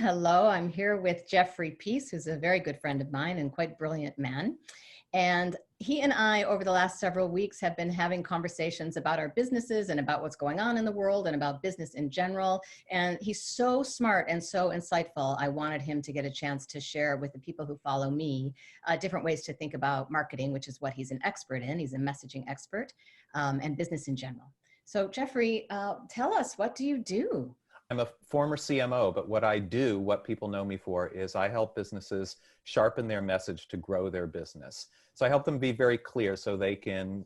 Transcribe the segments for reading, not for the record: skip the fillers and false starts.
Hello, I'm here with Jeffrey Pease, who's a very good friend of mine and quite brilliant man. And he and I, over the last several weeks, have been having conversations about our businesses and about what's going on in the world and about business in general. And he's so smart and so insightful. I wanted him to get a chance to share with the people who follow me different ways to think about marketing, which is what he's an expert in. He's a messaging expert and business in general. So Jeffrey, tell us, what do you do? I'm a former CMO, but what I do, what people know me for, is I help businesses sharpen their message to grow their business. So I help them be very clear so they can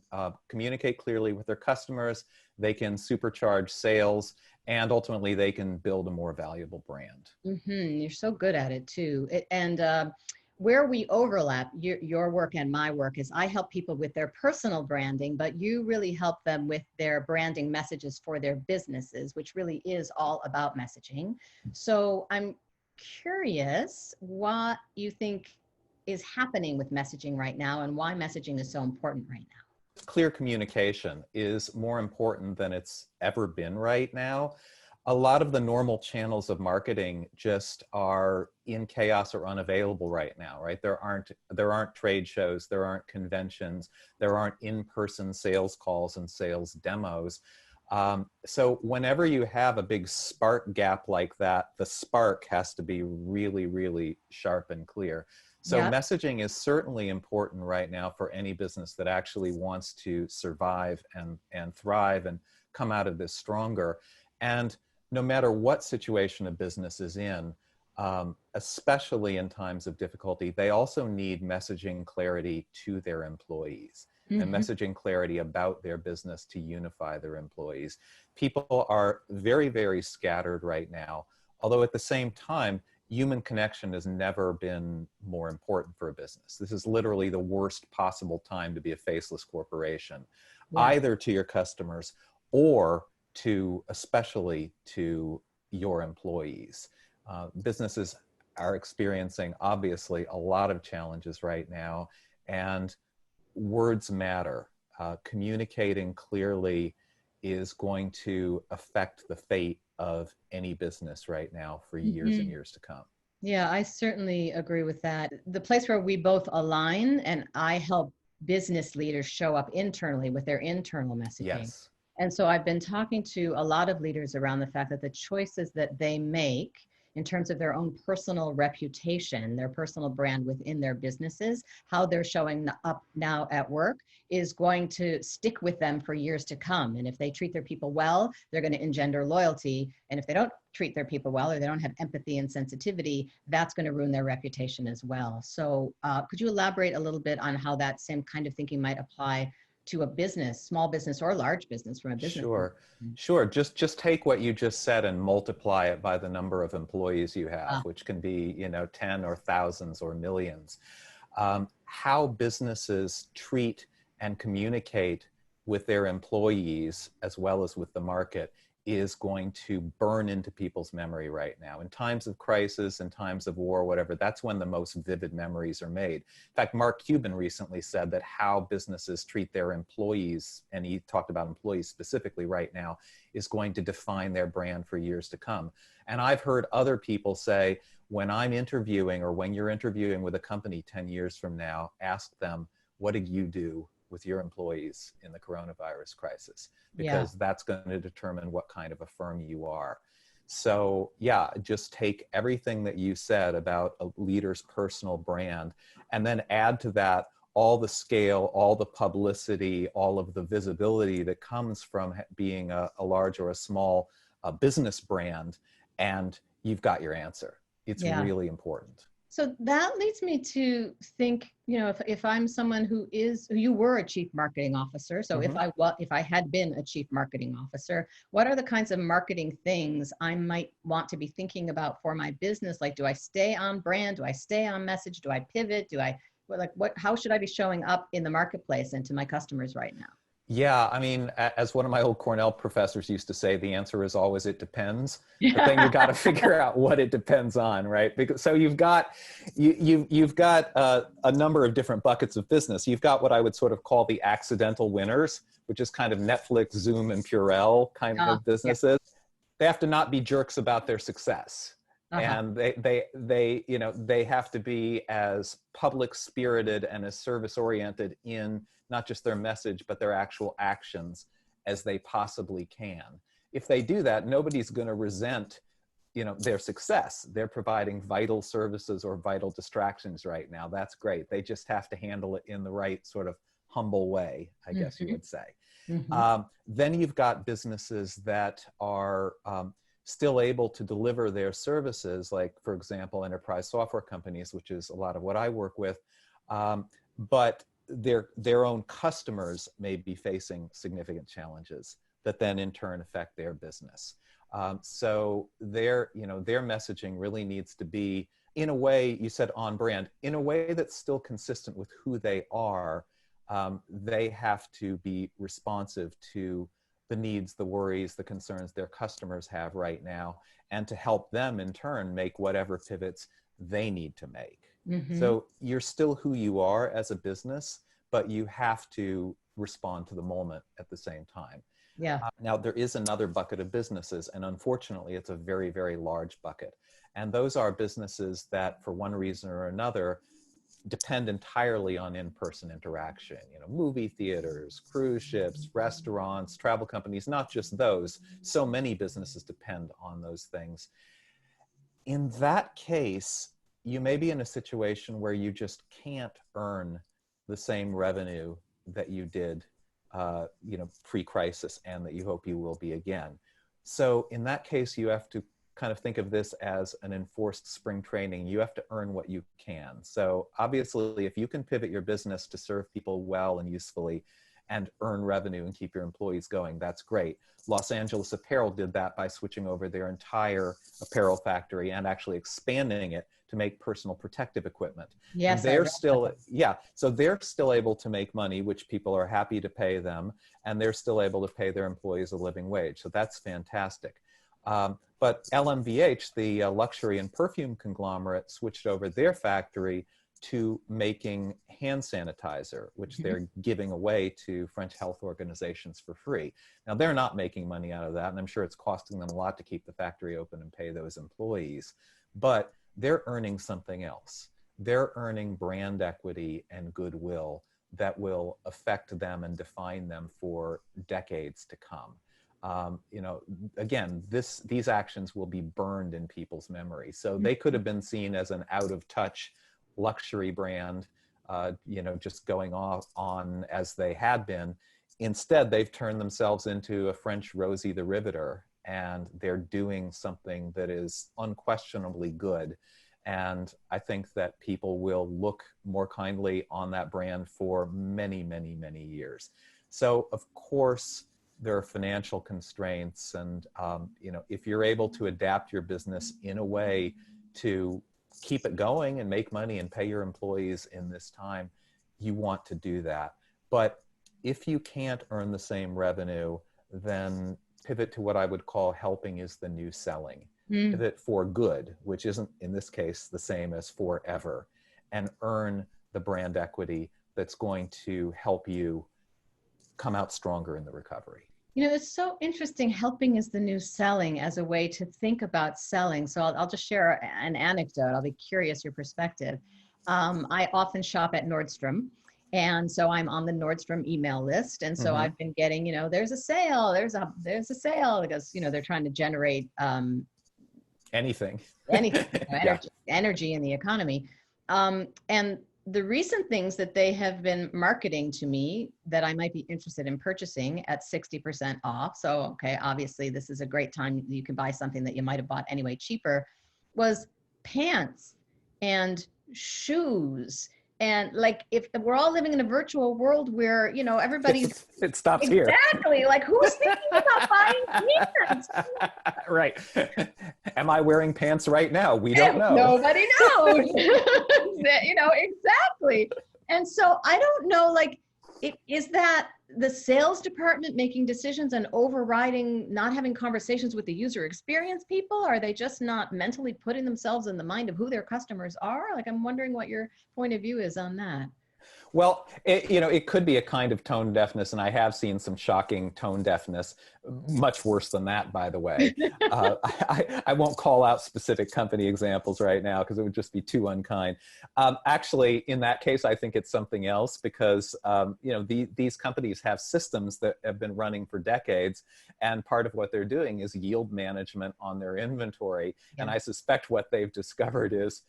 communicate clearly with their customers, they can supercharge sales, and ultimately they can build a more valuable brand. You're so good at it too. Where we overlap, your work and my work, is I help people with their personal branding, but you really help them with their branding messages for their businesses, which really is all about messaging. So I'm curious what you think is happening with messaging right now and why messaging is so important right now. Clear communication is more important than it's ever been right now. A lot of the normal channels of marketing just are in chaos or unavailable right now, right? There aren't trade shows, there aren't conventions, there aren't in-person sales calls and sales demos. So whenever you have a big spark gap like that, the spark has to be really, really sharp and clear. So messaging is certainly important right now for any business that actually wants to survive and thrive and come out of this stronger. And no matter what situation a business is in, especially in times of difficulty, they also need messaging clarity to their employees and messaging clarity about their business to unify their employees. People are very, very scattered right now, although at the same time, human connection has never been more important for a business. This is literally the worst possible time to be a faceless corporation, either to your customers or especially to your employees. Businesses are experiencing, obviously, a lot of challenges right now, and words matter. Communicating clearly is going to affect the fate of any business right now for years and years to come. Yeah, I certainly agree with that. The place where we both align, and I help business leaders show up internally with their internal messaging. Yes. And so I've been talking to a lot of leaders around the fact that the choices that they make in terms of their own personal reputation, their personal brand within their businesses, how they're showing up now at work is going to stick with them for years to come. And if they treat their people well, they're going to engender loyalty. And if they don't treat their people well, or they don't have empathy and sensitivity, that's going to ruin their reputation as well. So could you elaborate a little bit on how that same kind of thinking might apply to a business, small business or large business from a business? Sure. Just take what you just said and multiply it by the number of employees you have, which can be, 10 or thousands or millions. How businesses treat and communicate with their employees as well as with the market is going to burn into people's memory right now. In times of crisis, in times of war, whatever, that's when the most vivid memories are made. In fact, Mark Cuban recently said that how businesses treat their employees, and he talked about employees specifically right now, is going to define their brand for years to come. And I've heard other people say, when I'm interviewing or when you're interviewing with a company 10 years from now, ask them, what did you do with your employees in the coronavirus crisis? Because that's going to determine what kind of a firm you are. So just take everything that you said about a leader's personal brand and then add to that all the scale, all the publicity, all of the visibility that comes from being a large or a small business brand, and you've got your answer. It's really important. So that leads me to think, if I'm someone who you were a chief marketing officer. So if I had been a chief marketing officer, what are the kinds of marketing things I might want to be thinking about for my business? Like, do I stay on brand? Do I stay on message? Do I pivot? How should I be showing up in the marketplace and to my customers right now? Yeah, I mean, as one of my old Cornell professors used to say, the answer is always it depends. But then you got to figure out what it depends on, right? Because so you've got a number of different buckets of business. You've got what I would sort of call the accidental winners, which is kind of Netflix, Zoom, and Purell kind of businesses. They have to not be jerks about their success. Uh-huh. And you know, they have to be as public spirited and as service oriented in not just their message, but their actual actions as they possibly can. If they do that, nobody's going to resent, you know, their success. They're providing vital services or vital distractions right now. That's great. They just have to handle it in the right sort of humble way, I guess you Mm-hmm. would say. Mm-hmm. Then you've got businesses that are still able to deliver their services, like, for example, enterprise software companies, which is a lot of what I work with, but their own customers may be facing significant challenges that then in turn affect their business. So their messaging really needs to be, in a way, you said on brand, in a way that's still consistent with who they are. They have to be responsive to the needs, the worries, the concerns their customers have right now, and to help them in turn make whatever pivots they need to make. Mm-hmm. So you're still who you are as a business, but you have to respond to the moment at the same time. Yeah. Now, there is another bucket of businesses, and unfortunately, it's a very, very large bucket. And those are businesses that, for one reason or another, depend entirely on in-person interaction. You know, movie theaters, cruise ships, restaurants, travel companies, not just those. So many businesses depend on those things. In that case, you may be in a situation where you just can't earn the same revenue that you did, you know, pre-crisis, and that you hope you will be again. So in that case, you have to kind of think of this as an enforced spring training. You have to earn what you can. So obviously, if you can pivot your business to serve people well and usefully and earn revenue and keep your employees going, that's great. Los Angeles Apparel did that by switching over their entire apparel factory and actually expanding it to make personal protective equipment. And Yes, I they're read about still, that. yeah, so they're still able to make money, which people are happy to pay them, and they're still able to pay their employees a living wage. So that's fantastic. But LMVH, the luxury and perfume conglomerate, switched over their factory to making hand sanitizer, which Mhm. they're giving away to French health organizations for free. Now, they're not making money out of that, and I'm sure it's costing them a lot to keep the factory open and pay those employees, but they're earning something else. They're earning brand equity and goodwill that will affect them and define them for decades to come. You know, again, these actions will be burned in people's memory. So they could have been seen as an out of touch luxury brand, you know, just going off on as they had been. Instead, they've turned themselves into a French Rosie the Riveter, and they're doing something that is unquestionably good. And I think that people will look more kindly on that brand for many, many, many years. So, of course, there are financial constraints, and you know, if you're able to adapt your business in a way to keep it going and make money and pay your employees in this time, you want to do that. But if you can't earn the same revenue, then pivot to what I would call helping is the new selling. Mm. Pivot for good, which isn't in this case the same as forever, and earn the brand equity that's going to help you come out stronger in the recovery. You know, it's so interesting. Helping is the new selling as a way to think about selling. So I'll just share an anecdote. I'll be curious your perspective. I often shop at Nordstrom. And so I'm on the Nordstrom email list. And so Mm-hmm. I've been getting, you know, there's a sale, there's a sale, because, you know, they're trying to generate Anything. anything, you know, Yeah. energy in the economy. And the recent things that they have been marketing to me that I might be interested in purchasing at 60% off. So, okay, obviously this is a great time. You can buy something that you might have bought anyway cheaper, was pants and shoes. And like, if we're all living in a virtual world where, you know, everybody's It stops here. exactly like, who's thinking about buying pants? Right. Am I wearing pants right now? We don't know. Nobody knows. You know, exactly. And so I don't know, like, is that the sales department making decisions and overriding, not having conversations with the user experience people? Are they just not mentally putting themselves in the mind of who their customers are? Like, I'm wondering what your point of view is on that. Well, it could be a kind of tone deafness, and I have seen some shocking tone deafness, much worse than that, by the way. I won't call out specific company examples right now because it would just be too unkind. Actually, in that case, I think it's something else because these companies have systems that have been running for decades, and part of what they're doing is yield management on their inventory. Yeah. And I suspect what they've discovered is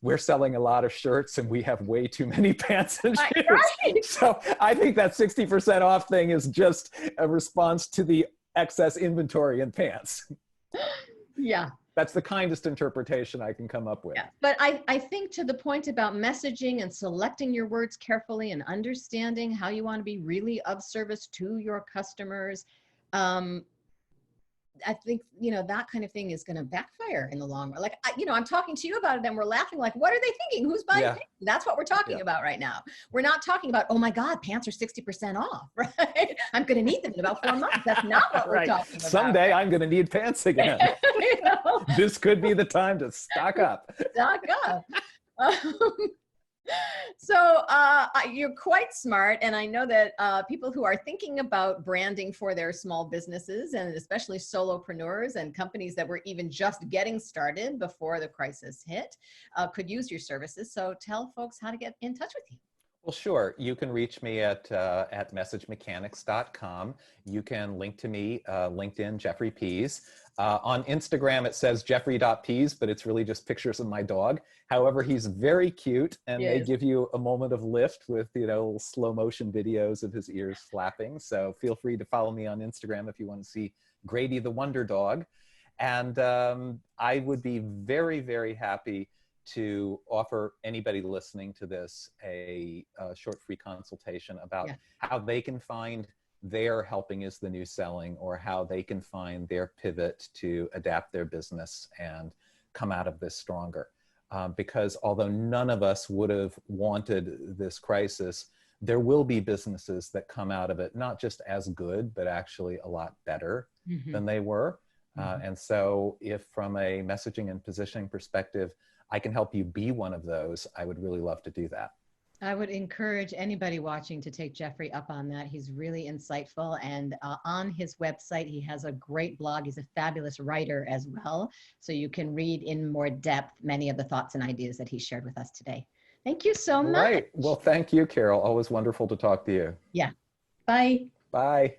we're selling a lot of shirts and we have way too many pants and shoes. Right. So I think that 60% off thing is just a response to the excess inventory in pants. Yeah. That's the kindest interpretation I can come up with. Yeah. But I think to the point about messaging and selecting your words carefully and understanding how you want to be really of service to your customers, I think, that kind of thing is going to backfire in the long run. Like, I'm talking to you about it and we're laughing like, what are they thinking? Who's buying pants? That's what we're talking about right now. We're not talking about, oh my God, pants are 60% off, right? I'm going to need them in about 4 months. That's not what we're talking about. Someday I'm going to need pants again. This could be the time to stock up. Stock up. So you're quite smart, and I know that people who are thinking about branding for their small businesses, and especially solopreneurs and companies that were even just getting started before the crisis hit, could use your services. So tell folks how to get in touch with you. Well, sure. You can reach me at messagemechanics.com. You can link to me, LinkedIn, Jeffrey Pease. On Instagram, it says Jeffrey.Pease, but it's really just pictures of my dog. However, he's very cute, and they give you a moment of lift with, little slow motion videos of his ears flapping. So feel free to follow me on Instagram if you want to see Grady the Wonder Dog. And I would be very, very happy to offer anybody listening to this a short free consultation about how they can find their helping is the new selling, or how they can find their pivot to adapt their business and come out of this stronger. Because although none of us would have wanted this crisis, there will be businesses that come out of it not just as good, but actually a lot better than they were. And so if from a messaging and positioning perspective, I can help you be one of those, I would really love to do that. I would encourage anybody watching to take Jeffrey up on that. He's really insightful, and on his website, he has a great blog. He's a fabulous writer as well. So you can read in more depth many of the thoughts and ideas that he shared with us today. Thank you so much. Right. Well, thank you, Carol. Always wonderful to talk to you. Yeah. Bye. Bye.